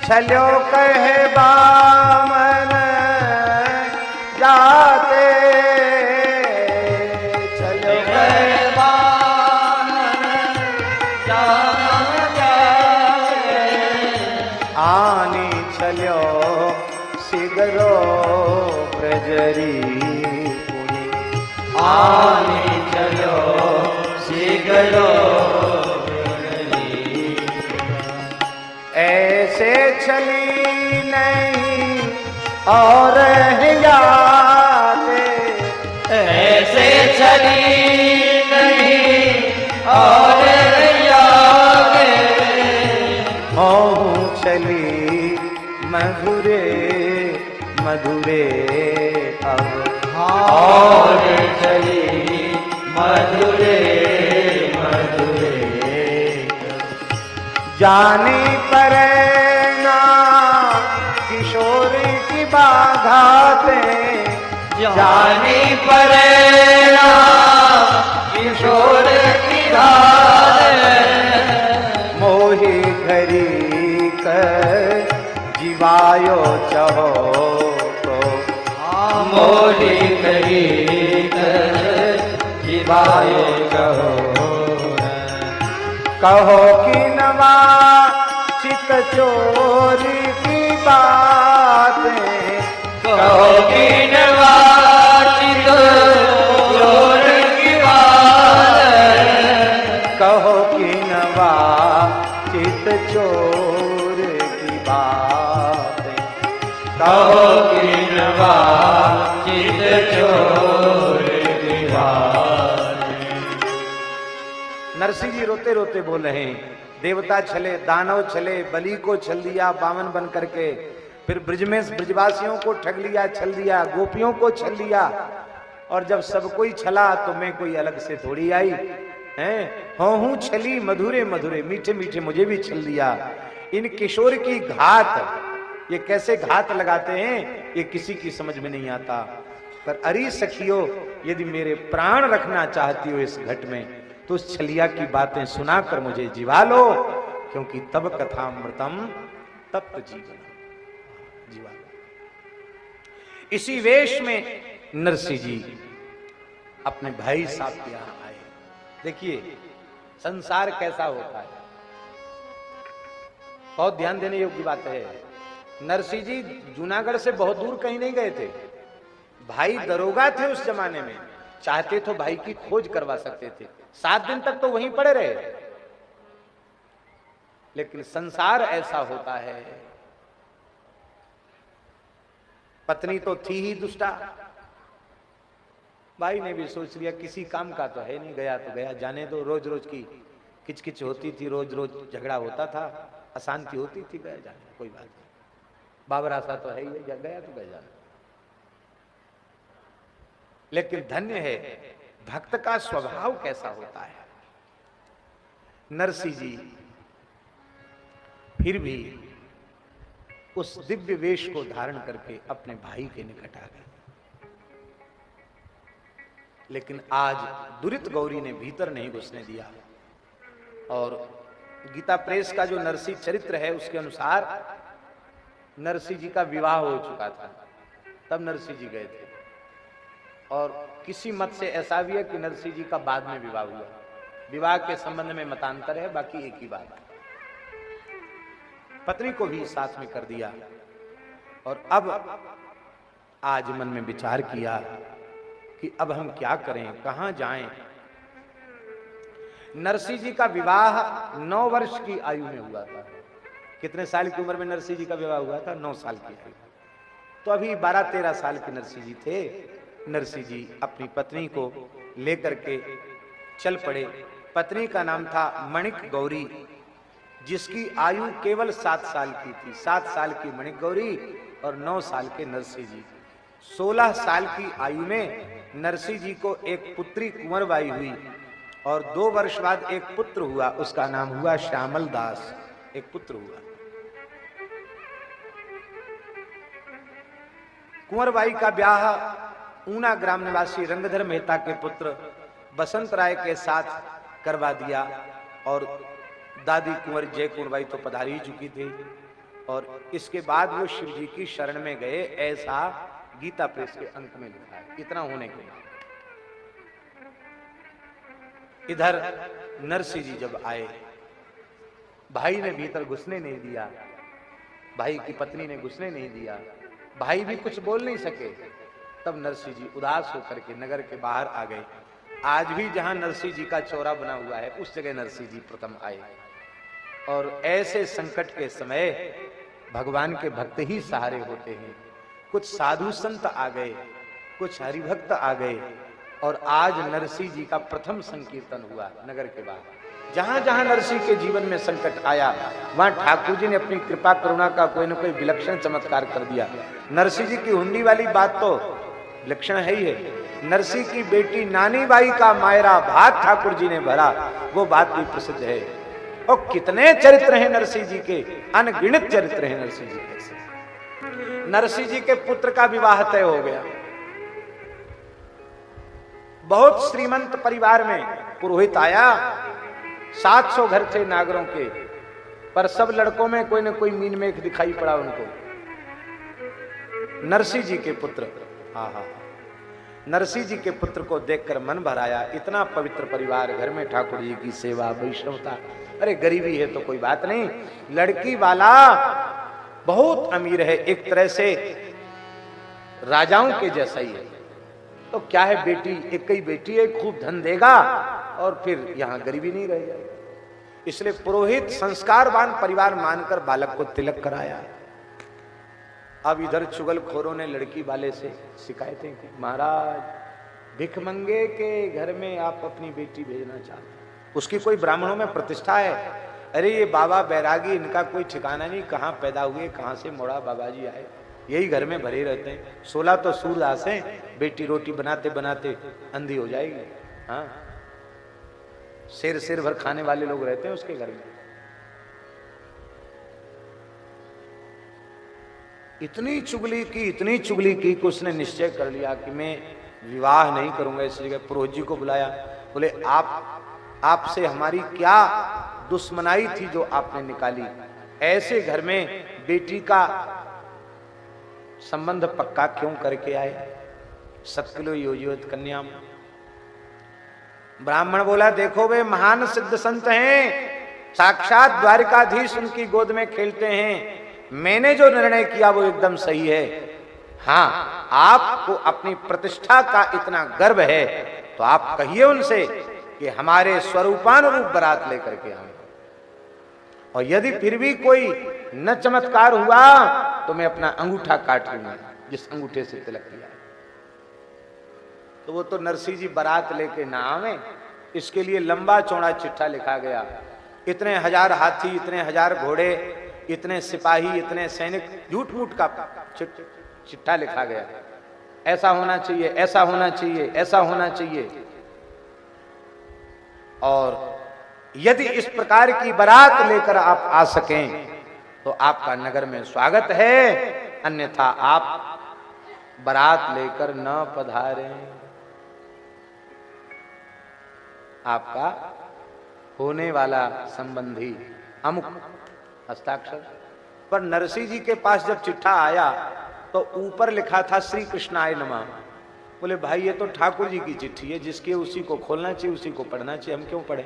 A: चलो कहे बामन जाते, ब्रजरी पुरी आने चलो शीघ्रो चली नहीं और यादें,
B: ऐसे चली नहीं और यादें,
A: हों चली मधुरे मधुरे अब
B: और चली मधुरे मधुरे,
A: जानी परे ना किशोर की बाधातें,
B: जानी परेना किशोर की धार,
A: मोहि घरी कर जीवायो चहो तो,
B: मोहि घरी कर जीवायो चहो,
A: कहो कि नवा चित चोरी की बातें,
B: कहो कि नवाचित चोर की बात,
A: कहो कि नवा चित चोर की बातें,
B: कहो कि नवाचित चोर की बात।
A: नरसिंह जी रोते रोते बोल रहे हैं, देवता छले, दानव छले, बलि को छल दिया बामन बन करके, फिर ब्रज में ब्रजवासियों को ठग लिया, छल दिया, गोपियों को छल लिया, और जब सब कोई छला तो मैं कोई अलग से थोड़ी आई हैं। हूँ छली मधुरे मधुरे, मीठे मीठे मुझे भी छल दिया। इन किशोर की घात, ये कैसे घात लगाते हैं ये किसी की समझ में नहीं आता। पर अरी सखियो, यदि मेरे प्राण रखना चाहती हो इस घट में तो उस छलिया की बातें सुनाकर मुझे जिवा लो, क्योंकि तब कथामृतम तप्त जीवन जीवा। इसी वेश में नरसिंह जी अपने भाई साहब के यहां आए। देखिए संसार कैसा होता है, बहुत ध्यान देने योग्य बात है। नरसिंह जी जूनागढ़ से बहुत दूर कहीं नहीं गए थे। भाई दरोगा थे उस जमाने में, चाहते तो भाई की खोज करवा सकते थे। 7 दिन तक तो वहीं पड़े रहे, लेकिन संसार ऐसा होता है। पत्नी तो थी ही दुष्टा, भाई ने भी सोच लिया किसी काम का तो है नहीं, गया तो गया, जाने दो। रोज रोज की किचकिच होती थी, रोज रोज झगड़ा होता था, अशांति होती थी, गया जाने, कोई बात नहीं, बाबरा सा तो है ही, गया तो गया जाने। लेकिन धन्य है भक्त का स्वभाव कैसा होता है। नरसिंह जी फिर भी उस दिव्य वेश को धारण करके अपने भाई के निकट आ गए। लेकिन आज दुरित गौरी ने भीतर नहीं घुसने दिया। और गीता प्रेस का जो नरसिंह चरित्र है उसके अनुसार नरसिंह जी का विवाह हो चुका था, तब नरसिंह जी गए थे। और किसी मत से ऐसा भी है कि नरसिंह जी का बाद में विवाह हुआ। विवाह के संबंध में मतांतर है, बाकी एक ही बात है। पत्नी को भी साथ में कर दिया। और अब आज मन में विचार किया कि अब हम क्या करें, कहां जाएं। नरसिंह जी का विवाह 9 वर्ष की आयु में हुआ था। कितने साल की उम्र में नरसिंह जी का विवाह हुआ था? 9 साल की आयु। तो अभी 12-13 साल के नरसिंह जी थे। नरसिंह जी अपनी पत्नी को लेकर के चल पड़े। पत्नी का नाम था मणिक गौरी, जिसकी आयु केवल 7 साल की थी। 7 साल की मणिक गौरी और 9 साल के नरसिंह जी। 16 साल की आयु में नरसिंह जी को एक पुत्री कुंवरबाई हुई और 2 वर्ष बाद एक पुत्र हुआ, उसका नाम हुआ श्यामल दास। एक पुत्र हुआ। कुंवरबाई का ब्याह ऊना ग्राम निवासी रंगधर मेहता के पुत्र बसंत राय के साथ करवा दिया। और दादी कुंवर जय कुंवरबाई तो पधार ही चुकी थी। और इसके बाद वो शिव जी की शरण में गए, ऐसा गीता प्रेस के अंक में लिखा है। इतना होने के बाद इधर नरसिंह जी जब आए, भाई ने भीतर घुसने नहीं दिया, भाई की पत्नी ने घुसने नहीं दिया, भाई भी कुछ बोल नहीं सके। तब नरसिंह जी उदास होकर के नगर के बाहर आ गए। आज भी जहां नरसिंह जी का चौरा बना हुआ है उस जगह नरसिंह जी प्रथम आए। और ऐसे संकट के समय भगवान के भक्त ही सहारे होते हैं। कुछ साधु संत आ गए, कुछ हरिभक्त आ गए, और आज नरसिंह जी का प्रथम संकीर्तन हुआ नगर के बाहर। जहां जहां नरसिंह के जीवन में संकट आया, वहां ठाकुर जी ने अपनी कृपा करुणा का कोई न कोई विलक्षण चमत्कार कर दिया। नरसिंह जी की हुंडी वाली बात तो विलक्षण है ही है। नरसिंह की बेटी नानी बाई का मायरा भात ठाकुर जी ने भरा, वो बात भी प्रसिद्ध है। और कितने चरित्र हैं नरसिंह जी के, अनगिनत चरित्र हैं नरसिंह जी के। नरसिंह जी के पुत्र का विवाह तय हो गया। बहुत श्रीमंत परिवार में पुरोहित आया। 700 घर थे नागरों के, पर सब लड़कों में कोई न कोई मीन मेख दिखाई पड़ा उनको। नरसिंह जी के पुत्र, हाँ, नरसिंह जी के पुत्र को देखकर मन भर आया। इतना पवित्र परिवार, घर में ठाकुर जी की सेवा, वैष्णवता। अरे गरीबी है तो कोई बात नहीं, लड़की वाला बहुत अमीर है, एक तरह से राजाओं के जैसा ही है। तो क्या है, बेटी एक ही बेटी है, खूब धन देगा और फिर यहां गरीबी नहीं रह जाएगी। इसलिए पुरोहित संस्कारवान परिवार मानकर बालक को तिलक कराया। अब इधर चुगलखोरों ने लड़की वाले से शिकायतें की, महाराज भिखमंगे के घर में आप अपनी बेटी भेजना चाहते हैं, उसकी कोई ब्राह्मणों में प्रतिष्ठा है। अरे ये बाबा बैरागी, इनका कोई ठिकाना नहीं, कहाँ पैदा हुए, कहाँ से मोड़ा बाबा जी आए, यही घर में भरे रहते हैं। 16 तो सूरदास हैं, बेटी रोटी बनाते बनाते अंधी हो जाएगी। हाँ, सिर भर खाने वाले लोग रहते हैं उसके घर में। इतनी चुगली की कि उसने निश्चय कर लिया कि मैं विवाह नहीं करूंगा। इस जगह पुरोहित जी को बुलाया, बोले आपसे हमारी क्या दुश्मनाई थी जो आपने निकाली, ऐसे घर में बेटी का संबंध पक्का क्यों करके आए? सत्किलो योजित कन्या। ब्राह्मण बोला, देखो वे महान सिद्ध संत हैं, साक्षात द्वारिकाधीश उनकी गोद में खेलते हैं, मैंने जो निर्णय किया वो एकदम सही है। हाँ, आपको अपनी प्रतिष्ठा का इतना गर्व है तो आप कहिए उनसे कि हमारे स्वरूपानुरूप बारात लेकर के आए, और यदि फिर भी कोई न चमत्कार हुआ तो मैं अपना अंगूठा काट लूंगा, जिस अंगूठे से तिलक किया है। तो वो तो नरसिंह जी बारात लेके ना आवे, इसके लिए लंबा चौड़ा चिट्ठा लिखा गया। इतने हजार हाथी, इतने हजार घोड़े, इतने सिपाही, इतने सैनिक, झूठ मूठ का चिट्ठा लिखा गया। ऐसा होना चाहिए, ऐसा होना चाहिए, ऐसा होना चाहिए। और यदि इस प्रकार की बारात लेकर आप आ सकें तो आपका नगर में स्वागत है, अन्यथा आप बारात लेकर न पधारें। आपका होने वाला संबंधी अमुक हस्ताक्षर। पर नरसिंह जी के पास जब चिट्ठा आया तो ऊपर लिखा था श्री कृष्णाय नमः। बोले भाई ये तो ठाकुर जी की चिट्ठी है, जिसके उसी को खोलना चाहिए, उसी को पढ़ना चाहिए, हम क्यों पढ़े?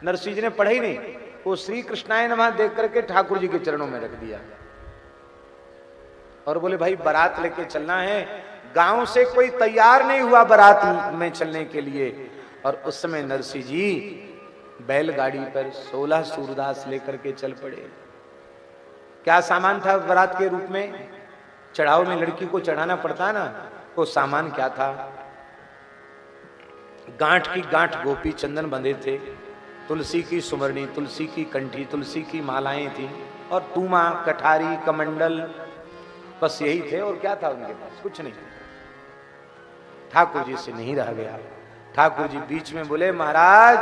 A: नरसिंह जी ने पढ़ा ही नहीं, वो श्री कृष्णाय नमः देख करके ठाकुर जी के चरणों में रख दिया और बोले भाई बारात लेके चलना है। गांव से कोई तैयार नहीं हुआ बारात में चलने के लिए, और उस समय नरसिंह जी बैलगाड़ी पर 16 सूरदास लेकर के चल पड़े। क्या सामान था बारात के रूप में? चढ़ाव में लड़की को चढ़ाना पड़ता ना, वो सामान क्या था? गांठ की गांठ गोपी चंदन बंधे थे, तुलसी की सुमरनी, तुलसी की कंठी, तुलसी की मालाएं थी, और टूमा, कठारी, कमंडल, बस यही थे। और क्या था उनके पास? कुछ नहीं। ठाकुर जी से नहीं रह गया। ठाकुर जी बीच में बोले, महाराज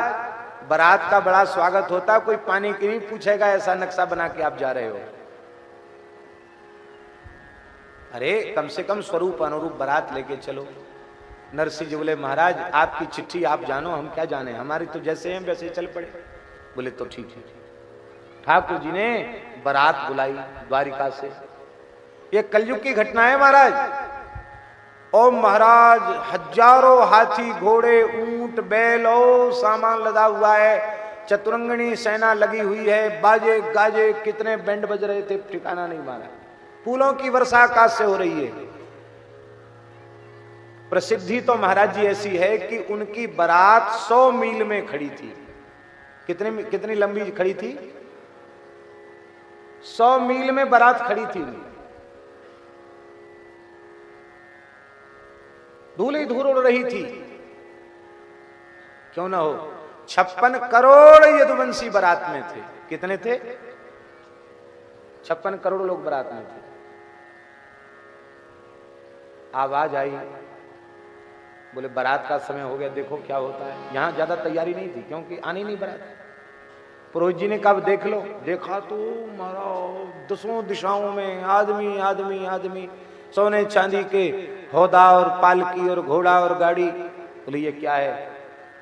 A: बारात का बड़ा स्वागत होता, कोई पानी की नहीं पूछेगा, ऐसा नक्शा बना के आप जा रहे हो। अरे कम से कम स्वरूप अनुरूप बारात लेके चलो। नरसिंह जी बोले, महाराज आपकी चिट्ठी आप जानो, हम क्या जाने, हमारी तो जैसे हैं वैसे चल पड़े। बोले तो ठीक है। ठाकुर जी ने बारात बुलाई द्वारिका से। ये कलयुग की घटना है महाराज। ओ महाराज हजारों हाथी, घोड़े, ऊंट, बैल और सामान लदा हुआ है, चतुरंगनी सेना लगी हुई है, बाजे गाजे, कितने बैंड बज रहे थे, ठिकाना नहीं मारा। फूलों की वर्षा आकाश से हो रही है। प्रसिद्धि तो महाराज जी ऐसी है कि उनकी बारात 100 मील में खड़ी थी। कितनी लंबी खड़ी थी? 100 मील में बारात खड़ी थी, धूल ही धूल उड़ रही थी। क्यों ना हो, 56 करोड़ यदुवंशी बारात में थे। कितने थे? 56 करोड़ लोग बारात में थे। आवाज आई, बोले बारात का समय हो गया, देखो क्या होता है। यहां ज्यादा तैयारी नहीं थी क्योंकि आनी नहीं बारात। पुरोहित जी ने कहा देख लो। देखा तो मारा 10 दिशाओं में आदमी आदमी आदमी, सोने चांदी के हौदा और पालकी और घोड़ा और गाड़ी। बोले ये क्या है?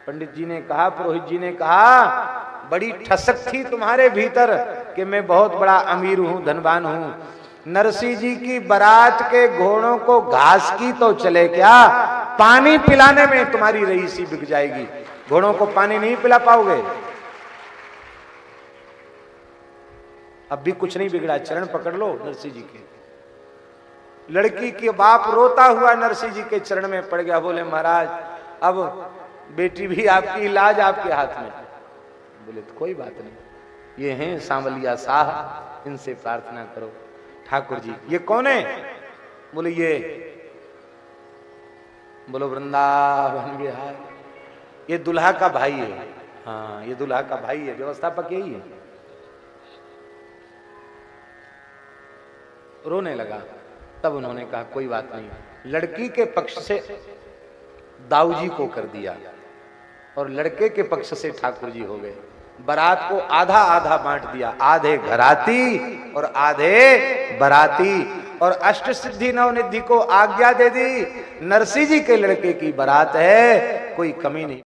A: पंडित जी ने कहा, पुरोहित जी ने कहा, बड़ी ठसक थी तुम्हारे भीतर कि मैं बहुत बड़ा अमीर हूं, धनवान हूं। नरसिंह जी की बारात के घोड़ों को घास की तो चले क्या, पानी पिलाने में तुम्हारी रईसी बिक जाएगी। घोड़ों को पानी नहीं पिला पाओगे। अब भी कुछ नहीं बिगड़ा, चरण पकड़ लो नरसिंह जी के। लड़की के बाप रोता हुआ नरसिंह जी के चरण में पड़ गया। बोले महाराज अब बेटी भी आपकी, इलाज आपके हाथ में। बोले तो कोई बात नहीं, ये हैं सांवलिया साह, इनसे प्रार्थना करो। ठाकुर जी ये कौन है? बोले ये, बोलो वृंदावन बिहार, ये दुल्हा का भाई है। हाँ ये दुल्हा का भाई है, व्यवस्थापक यही है। रोने लगा। तब उन्होंने कहा कोई बात नहीं, लड़की के पक्ष से दाऊ जी को कर दिया और लड़के के पक्ष से ठाकुर जी हो गए। बारात को आधा आधा बांट दिया, आधे घराती और आधे बराती। और अष्ट सिद्धि नवनिधि को आज्ञा दे दी, नरसिंह जी के लड़के की बारात है, कोई कमी नहीं।